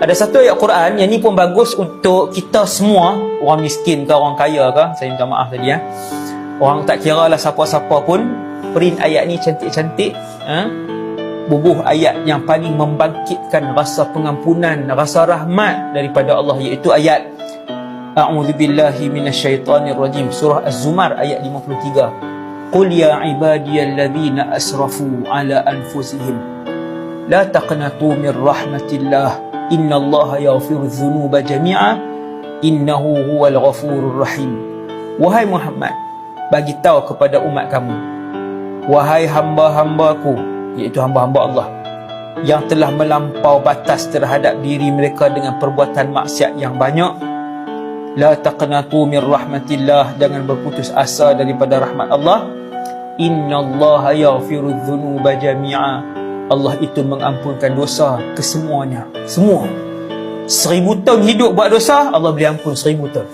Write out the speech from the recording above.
Ada satu ayat Quran yang ni pun bagus untuk kita semua, orang miskin ke orang kaya ke, saya minta maaf tadi ya. Orang tak kira lah siapa-siapa pun, print ayat ni cantik-cantik, bubuh ayat yang paling membangkitkan rasa pengampunan, rasa rahmat daripada Allah, iaitu ayat A'udzubillahi minasyaitonirrajim, surah Az-Zumar ayat 53. Qul ya ibadiyalladzina asrafu ala anfusihim la taqnatu min rahmatillah innallaha yaghfiru dzunuba jami'a innahu huwal ghafurur rahim. Wahai Muhammad, bagi tahu kepada umat kamu, wahai hamba-hambaku, iaitu hamba-hamba Allah yang telah melampau batas terhadap diri mereka dengan perbuatan maksiat yang banyak, la taqnatu min rahmatillah, jangan berputus asa daripada rahmat Allah. Innallaha yaghfiru dzunuba jami'a, Allah itu mengampunkan dosa kesemuanya, semua. 1000 tahun hidup buat dosa, Allah boleh ampun 1000 tahun.